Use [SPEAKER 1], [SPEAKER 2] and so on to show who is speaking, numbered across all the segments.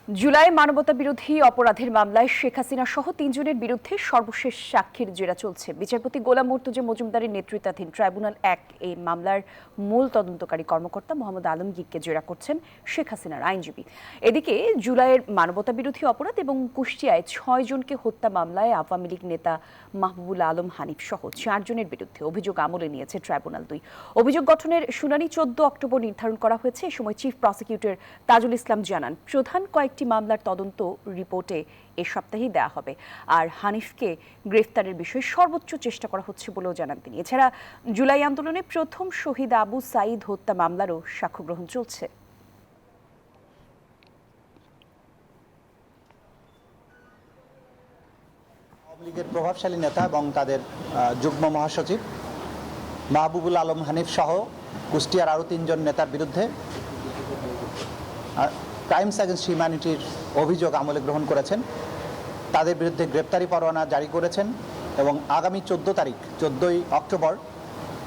[SPEAKER 1] জুলাই মানবতাবিরোধী অপরাধের মামলায় শেখ হাসিনা সহ ৩ জনের বিরুদ্ধে সর্বশেষ সাক্ষীর জেরা চলছে। বিচারপতি গোলাম মুর্তজা মজুমদারের নেতৃত্বাধীন ট্রাইব্যুনাল ১ এই মামলার মূল তদন্তকারী কর্মকর্তা মোহাম্মদ আলমগীরকে জেরা করছেন শেখ হাসিনার আইনজীবী। এদিকে জুলাইয়ের মানবতাবিরোধী অপরাধ এবং কুষ্টিয়ায় ৬ জনকে হত্যা মামলায় আওয়ামী লীগ নেতা মাহবুবুল আলম হানিফ সহ ৪ জনের বিরুদ্ধে অভিযোগ আমলে নিয়েছে ট্রাইব্যুনাল ২। অভিযোগ গঠনের শুনানি ১৪ অক্টোবর নির্ধারণ করা হয়েছে। এ সময় চিফ প্রসিকিউটর তাজুল ইসলাম জানান, প্রধান কয়েকটি মামলার তদন্ত রিপোর্টে এ সপ্তাহেই দেওয়া হবে, আর হানিফকে গ্রেফতারের বিষয়ে সর্বোচ্চ চেষ্টা করা হচ্ছে বলেও জানান তিনি। এছাড়া জুলাই আন্দোলনে প্রথম শহীদ আবু সাঈদ হত্যা মামলারও সাক্ষ্য গ্রহণ চলছে।
[SPEAKER 2] আওয়ামী লীগের প্রভাবশালী নেতা এবং তাদের যুগ্ম মহাসচিব মাহবুবুল আলম হানিফ সহ কুষ্টিয়ার আরও ৩ জন নেতার বিরুদ্ধে ক্রাইমস অ্যাগেন্স্ট হিউম্যানিটির অভিযোগ আমলে গ্রহণ করেছেন। তাদের বিরুদ্ধে গ্রেপ্তারি পরোয়ানা জারি করেছেন এবং আগামী 14 অক্টোবর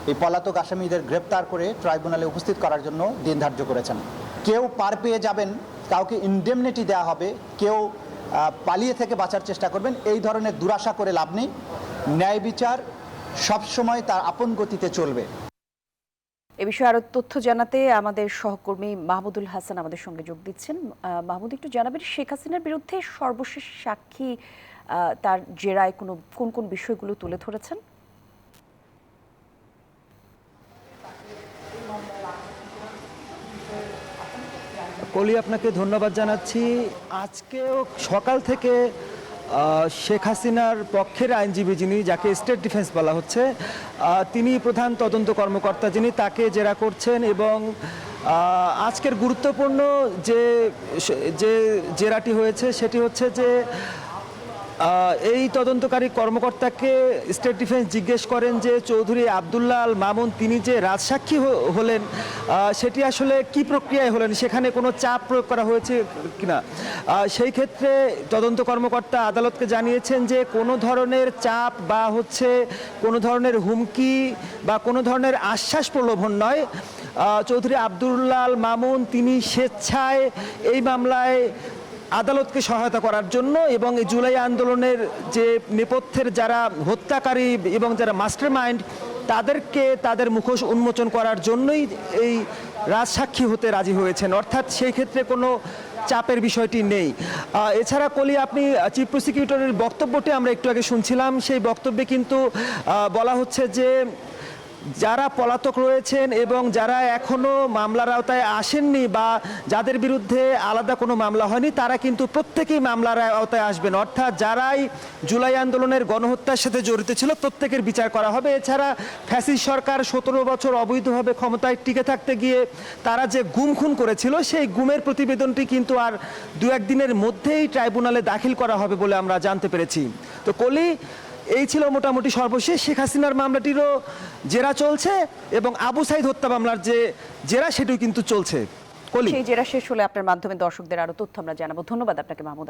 [SPEAKER 2] এই পলাতক আসামিদের গ্রেপ্তার করে ট্রাইব্যুনালে উপস্থিত করার জন্য দিন ধার্য করেছেন। কেউ পার পেয়ে যাবেন, কাউকে ইনডেমনিটি দেওয়া হবে, কেউ পালিয়ে থেকে বাঁচার চেষ্টা করবেন, এই ধরনের দুরাশা করে লাভ নেই। ন্যায় বিচার সবসময় তার আপন গতিতে চলবে।
[SPEAKER 1] এ বিষয়ে আরো তথ্য জানাতে আমাদের সহকর্মী মাহমুদুল হাসান আমাদের সঙ্গে যোগ দিচ্ছেন। মাহমুদ, একটু জানাবেন শেখ হাসিনার বিরুদ্ধে সর্বশেষ সাক্ষী তার জেরায় কোন কোন বিষয়গুলো তুলে ধরেছেন?
[SPEAKER 3] কলি, আপনাকে ধন্যবাদ জানাচ্ছি। আজকেও সকাল থেকে শেখ হাসিনার পক্ষের আইনজীবী, যিনি যাকে স্টেট ডিফেন্স বলা হচ্ছে, তিনি প্রধান তদন্ত কর্মকর্তা, যিনি তাকে জেরা করছেন। এবং আজকের গুরুত্বপূর্ণ যে জেরাটি হয়েছে সেটি হচ্ছে যে এই তদন্তকারী কর্মকর্তাকে স্টেট ডিফেন্স জিজ্ঞেস করেন যে চৌধুরী আবদুল্লাহ আল মামুন তিনি যে রাজসাক্ষী হলেন সেটি আসলে কি প্রক্রিয়ায় হলেন, সেখানে কোনো চাপ প্রয়োগ করা হয়েছে কিনা। সেই ক্ষেত্রে তদন্ত কর্মকর্তা আদালতকে জানিয়েছেন যে কোনো ধরনের চাপ বা কোনো ধরনের হুমকি বা কোনো ধরনের আশ্বাস প্রলোভন নয়। চৌধুরী আবদুল্লাহ আল মামুন তিনি স্বেচ্ছায় এই মামলায় আদালতকে সহায়তা করার জন্য এবং এই জুলাই আন্দোলনের যে নেপথ্যের যারা হত্যাকারী এবং যারা মাস্টার মাইন্ড তাদেরকে তাদের মুখোশ উন্মোচন করার জন্যই এই রাজসাক্ষী হতে রাজি হয়েছেন। অর্থাৎ সেই ক্ষেত্রে কোনো চাপের বিষয়টি নেই। এছাড়া কলি, আপনি চিফ প্রসিকিউটরের বক্তব্যটি আমরা একটু আগে শুনছিলাম, সেই বক্তব্যে কিন্তু বলা হচ্ছে যে যারা পলাতক রয়েছেন এবং যারা এখনো মামলার আওতায় আসেননি বা যাদের বিরুদ্ধে আলাদা কোনো মামলা হয়নি তারা কিন্তু প্রত্যেকেই মামলার আওতায় আসবেন। অর্থাৎ যারাই জুলাই আন্দোলনের গণহত্যার সাথে জড়িত ছিল প্রত্যেকের বিচার করা হবে। এছাড়া ফ্যাসিস্ট সরকার 17 বছর অবৈধভাবে ক্ষমতায় টিকে থাকতে গিয়ে তারা যে গুম খুন করেছিল সেই গুমের প্রতিবেদনটি কিন্তু আর 2-1 দিনের মধ্যেই ট্রাইব্যুনালে দাখিল করা হবে বলে আমরা জানতে পেরেছি। তো কলি, এই ছিল মোটামুটি সর্বশেষ। শেখ হাসিনার মামলাটিরও জেরা চলছে এবং আবু সাঈদ হত্যা মামলার যে জেরা সেটিও কিন্তু চলছে।
[SPEAKER 1] সেই জেরা শেষ হলে আপনার মাধ্যমে দর্শকদের আরো তথ্য আমরা জানাবো। ধন্যবাদ আপনাকে মাহমুদ।